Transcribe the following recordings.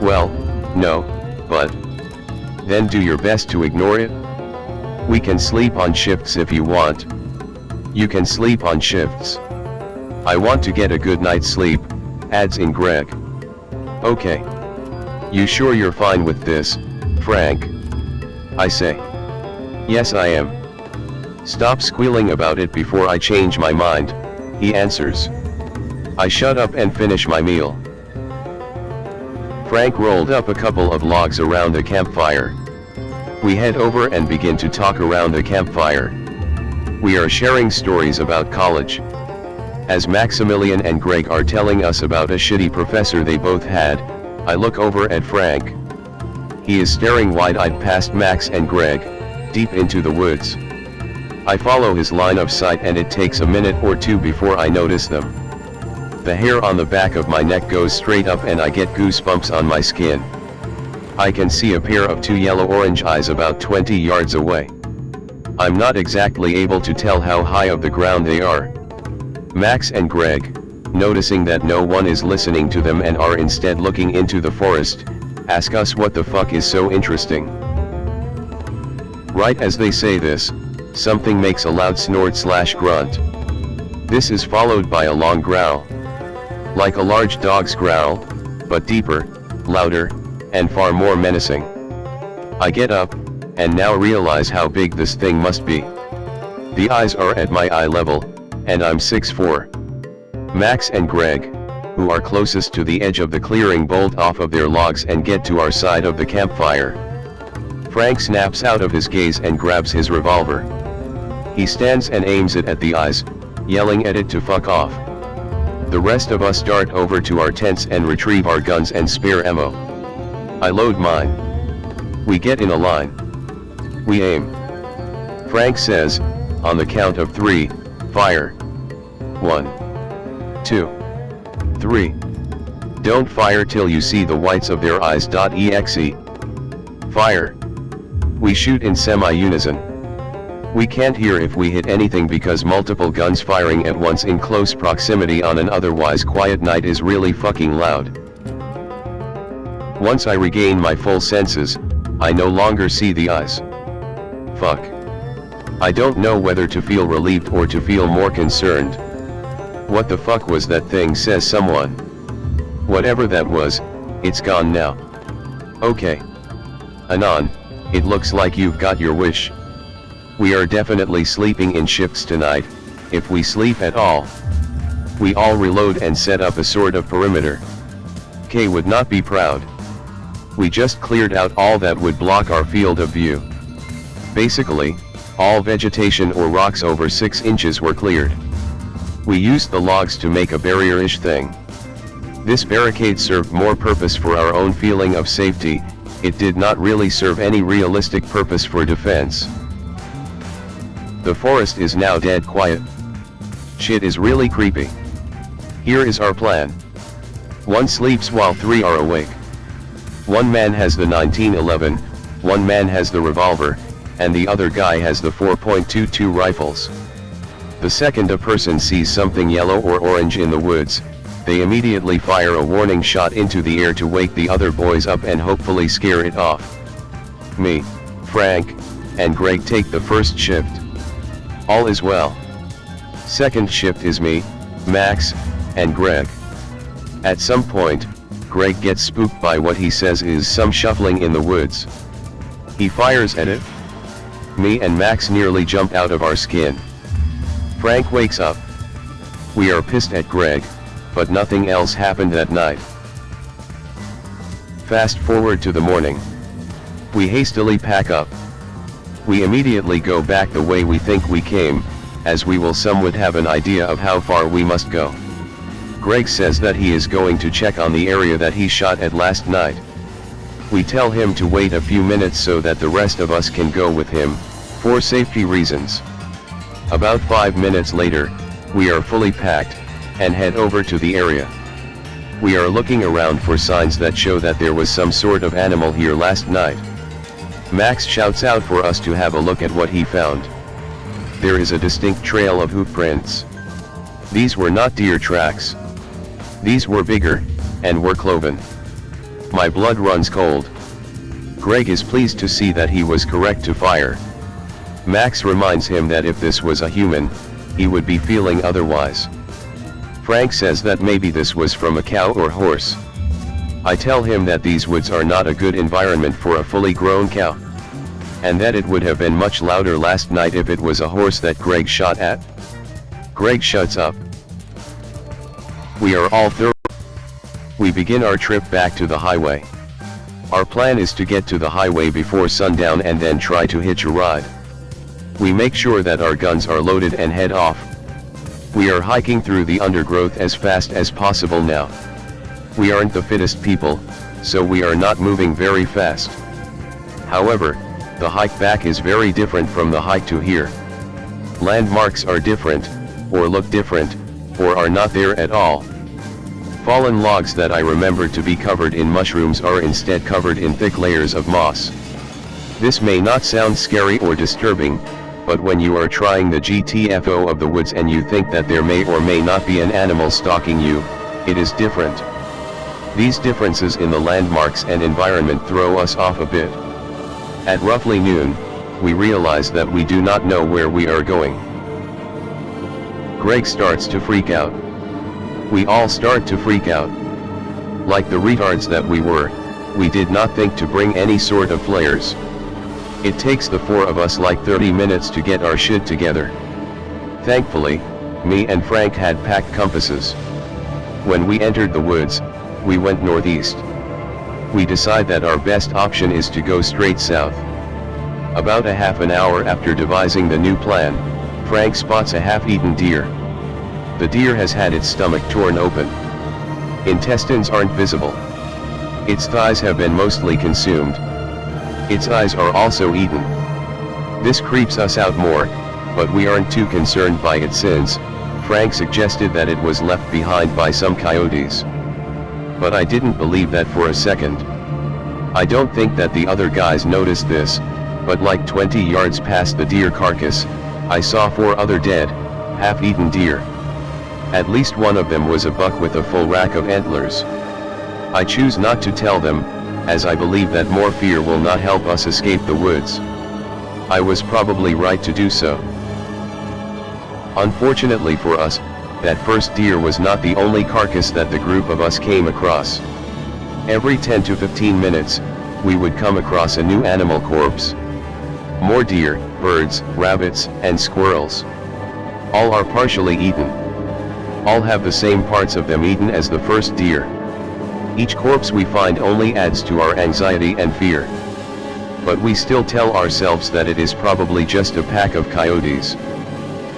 Well, no, but then do your best to ignore it. We can sleep on shifts if you want. You can sleep on shifts. I want to get a good night's sleep, adds in Greg. Okay. You sure you're fine with this, Frank? I say. Yes, I am. Stop squealing about it before I change my mind, he answers. I shut up and finish my meal. Frank rolled up a couple of logs around the campfire. We head over and begin to talk around the campfire. We are sharing stories about college. As Maximilian and Greg are telling us about a shitty professor they both had, I look over at Frank. He is staring wide-eyed past Max and Greg, deep into the woods. I follow his line of sight and it takes a minute or two before I notice them. The hair on the back of my neck goes straight up and I get goosebumps on my skin. I can see a pair of two yellow-orange eyes about 20 yards away. I'm not exactly able to tell how high of the ground they are. Max and Greg, noticing that no one is listening to them and are instead looking into the forest, ask us what the fuck is so interesting. Right as they say this, something makes a loud snort/grunt. This is followed by a long growl. Like a large dog's growl, but deeper, louder, and far more menacing. I get up, and now realize how big this thing must be. The eyes are at my eye level, and I'm 6'4". Max and Greg, who are closest to the edge of the clearing, bolt off of their logs and get to our side of the campfire. Frank snaps out of his gaze and grabs his revolver. He stands and aims it at the eyes, yelling at it to fuck off. The rest of us dart over to our tents and retrieve our guns and spare ammo. I load mine. We get in a line. We aim. Frank says, on the count of 3, fire. 1, 2, 3. Don't fire till you see the whites of their eyes.exe. Fire. We shoot in semi-unison. We can't hear if we hit anything because multiple guns firing at once in close proximity on an otherwise quiet night is really fucking loud. Once I regain my full senses, I no longer see the eyes. Fuck. I don't know whether to feel relieved or to feel more concerned. What the fuck was that thing, says someone. Whatever that was, it's gone now. Okay. Anon, it looks like you've got your wish. We are definitely sleeping in shifts tonight, if we sleep at all. We all reload and set up a sort of perimeter. K would not be proud. We just cleared out all that would block our field of view. Basically, all vegetation or rocks over 6 inches were cleared. We used the logs to make a barrier-ish thing. This barricade served more purpose for our own feeling of safety, it did not really serve any realistic purpose for defense. The forest is now dead quiet. Shit is really creepy. Here is our plan. 1 sleeps while 3 are awake. 1 man has the 1911, 1 man has the revolver, and the other guy has the 4.22 rifles. The second a person sees something yellow or orange in the woods, they immediately fire a warning shot into the air to wake the other boys up and hopefully scare it off. Me, Frank, and Greg take the first shift. All is well. Second shift is me, Max, and Greg. At some point, Greg gets spooked by what he says is some shuffling in the woods. He fires at it. Me and Max nearly jump out of our skin. Frank wakes up. We are pissed at Greg, but nothing else happened that night. Fast forward to the morning. We hastily pack up. We immediately go back the way we think we came, as we will somewhat have an idea of how far we must go. Greg says that he is going to check on the area that he shot at last night. We tell him to wait a few minutes so that the rest of us can go with him, for safety reasons. About 5 minutes later, we are fully packed, and head over to the area. We are looking around for signs that show that there was some sort of animal here last night. Max shouts out for us to have a look at what he found. There is a distinct trail of hoof prints. These were not deer tracks. These were bigger, and were cloven. My blood runs cold. Greg is pleased to see that he was correct to fire. Max reminds him that if this was a human, he would be feeling otherwise. Frank says that maybe this was from a cow or horse. I tell him that these woods are not a good environment for a fully grown cow, and that it would have been much louder last night if it was a horse that Greg shot at. Greg shuts up. We are all through. We begin our trip back to the highway. Our plan is to get to the highway before sundown and then try to hitch a ride. We make sure that our guns are loaded and head off. We are hiking through the undergrowth as fast as possible now. We aren't the fittest people, so we are not moving very fast. However, the hike back is very different from the hike to here. Landmarks are different, or look different, or are not there at all. Fallen logs that I remember to be covered in mushrooms are instead covered in thick layers of moss. This may not sound scary or disturbing, but when you are trying the GTFO of the woods and you think that there may or may not be an animal stalking you, it is different. These differences in the landmarks and environment throw us off a bit. At roughly noon, we realize that we do not know where we are going. Greg starts to freak out. We all start to freak out. Like the retards that we were, we did not think to bring any sort of flares. It takes the four of us like 30 minutes to get our shit together. Thankfully, me and Frank had packed compasses. When we entered the woods, we went northeast. We decide that our best option is to go straight south. About a half an hour after devising the new plan, Frank spots a half-eaten deer. The deer has had its stomach torn open. Intestines aren't visible. Its thighs have been mostly consumed. Its eyes are also eaten. This creeps us out more, but we aren't too concerned by it since Frank suggested that it was left behind by some coyotes. But I didn't believe that for a second. I don't think that the other guys noticed this, but like 20 yards past the deer carcass, I saw 4 other dead, half-eaten deer. At least one of them was a buck with a full rack of antlers. I choose not to tell them, as I believe that more fear will not help us escape the woods. I was probably right to do so. Unfortunately for us, that first deer was not the only carcass that the group of us came across. Every 10 to 15 minutes, we would come across a new animal corpse. More deer, birds, rabbits, and squirrels. All are partially eaten. All have the same parts of them eaten as the first deer. Each corpse we find only adds to our anxiety and fear. But we still tell ourselves that it is probably just a pack of coyotes.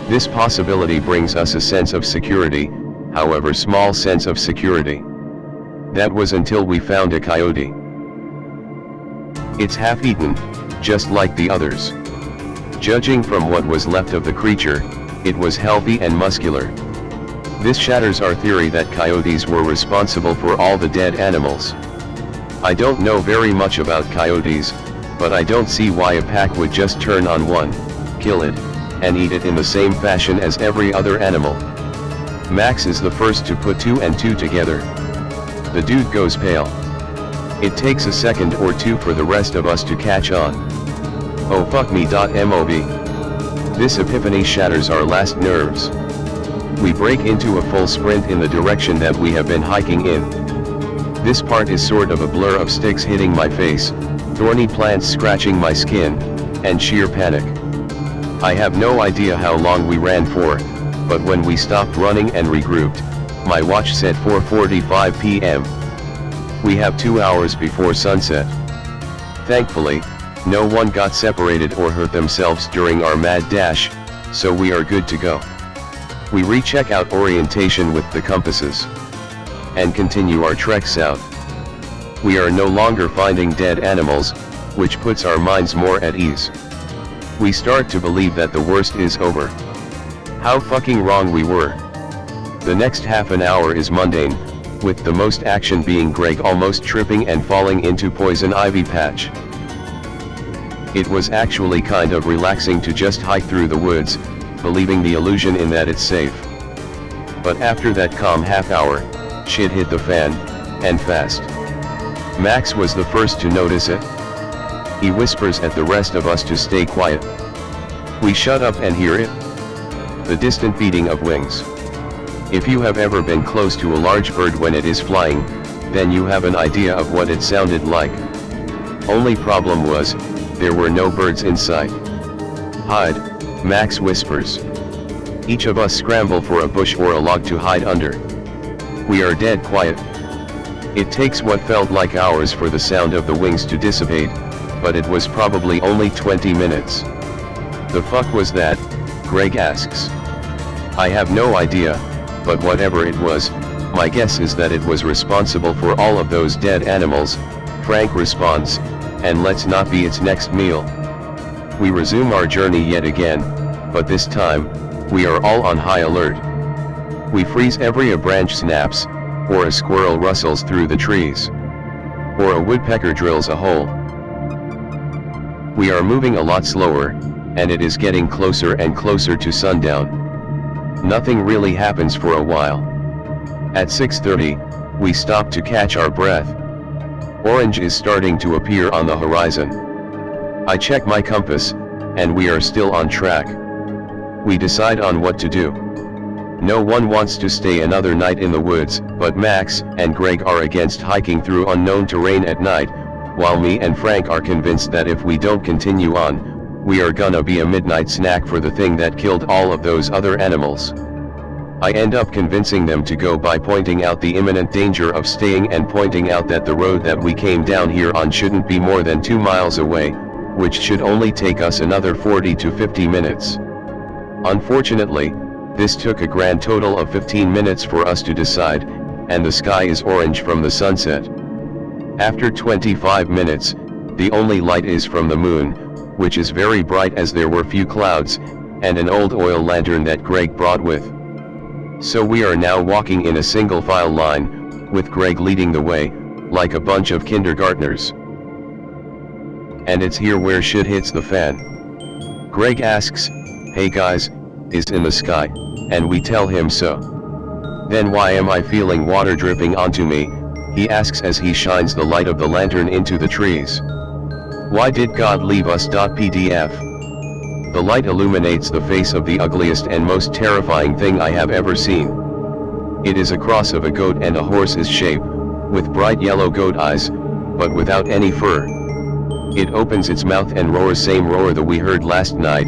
This possibility brings us a sense of security, however small sense of security. That was until we found a coyote. It's half-eaten, just like the others. Judging from what was left of the creature, it was healthy and muscular. This shatters our theory that coyotes were responsible for all the dead animals. I don't know very much about coyotes, but I don't see why a pack would just turn on one, kill it, and eat it in the same fashion as every other animal. Max is the first to put 2 and 2 together. The dude goes pale. It takes a second or two for the rest of us to catch on. Oh fuck me. Mob. This epiphany shatters our last nerves. We break into a full sprint in the direction that we have been hiking in. This part is sort of a blur of sticks hitting my face, thorny plants scratching my skin, and sheer panic. I have no idea how long we ran for, but when we stopped running and regrouped, my watch said 4:45 p.m. We have 2 hours before sunset. Thankfully, no one got separated or hurt themselves during our mad dash, so we are good to go. We recheck out orientation with the compasses and continue our trek south. We are no longer finding dead animals, which puts our minds more at ease. We start to believe that the worst is over. How fucking wrong we were. The next half an hour is mundane, with the most action being Greg almost tripping and falling into poison ivy patch. It was actually kind of relaxing to just hike through the woods, believing the illusion in that it's safe. But after that calm half hour, shit hit the fan, and fast. Max was the first to notice it. He whispers at the rest of us to stay quiet. We shut up and hear it. The distant beating of wings. If you have ever been close to a large bird when it is flying, then you have an idea of what it sounded like. Only problem was, there were no birds in sight. Hide, Max whispers. Each of us scramble for a bush or a log to hide under. We are dead quiet. It takes what felt like hours for the sound of the wings to dissipate, but it was probably only 20 minutes. The fuck was that? Greg asks. I have no idea, but whatever it was, my guess is that it was responsible for all of those dead animals, Frank responds, and let's not be its next meal. We resume our journey yet again, but this time, we are all on high alert. We freeze every a branch snaps, or a squirrel rustles through the trees, or a woodpecker drills a hole. We are moving a lot slower, and it is getting closer and closer to sundown. Nothing really happens for a while. At 6:30, we stop to catch our breath. Orange is starting to appear on the horizon. I check my compass, and we are still on track. We decide on what to do. No one wants to stay another night in the woods, but Max and Greg are against hiking through unknown terrain at night, while me and Frank are convinced that if we don't continue on, we are gonna be a midnight snack for the thing that killed all of those other animals. I end up convincing them to go by pointing out the imminent danger of staying and pointing out that the road that we came down here on shouldn't be more than 2 miles away, which should only take us another 40 to 50 minutes. Unfortunately, this took a grand total of 15 minutes for us to decide, and the sky is orange from the sunset. After 25 minutes, the only light is from the moon, which is very bright as there were few clouds, and an old oil lantern that Greg brought with. So we are now walking in a single file line, with Greg leading the way, like a bunch of kindergartners. And it's here where shit hits the fan. Greg asks, "Hey guys, is in the sky?" And we tell him so. "Then why am I feeling water dripping onto me?" he asks as he shines the light of the lantern into the trees. "Why did God leave us? PDF. The light illuminates the face of the ugliest and most terrifying thing I have ever seen. It is a cross of a goat and a horse's shape, with bright yellow goat eyes, but without any fur. It opens its mouth and roars, same roar that we heard last night,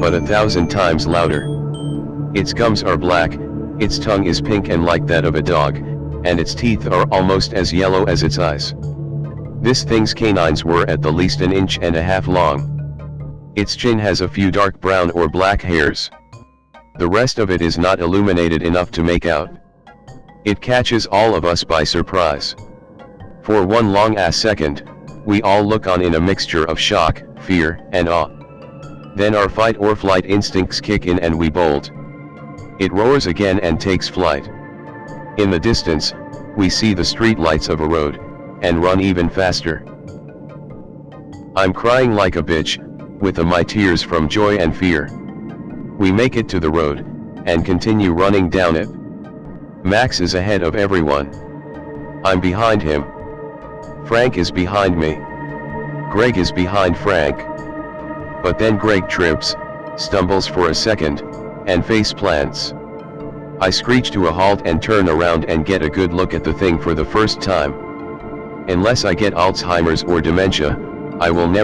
but 1,000 times louder. Its gums are black, its tongue is pink and like that of a dog, and its teeth are almost as yellow as its eyes. This thing's canines were at the least 1.5 inches long. Its chin has a few dark brown or black hairs. The rest of it is not illuminated enough to make out. It catches all of us by surprise. For one long ass second, we all look on in a mixture of shock, fear, and awe. Then our fight or flight instincts kick in and we bolt. It roars again and takes flight. In the distance, we see the street lights of a road, and run even faster. I'm crying like a bitch, with my tears from joy and fear. We make it to the road, and continue running down it. Max is ahead of everyone. I'm behind him. Frank is behind me. Greg is behind Frank. But then Greg trips, stumbles for a second, and face plants. I screech to a halt and turn around and get a good look at the thing for the first time. Unless I get Alzheimer's or dementia, I will never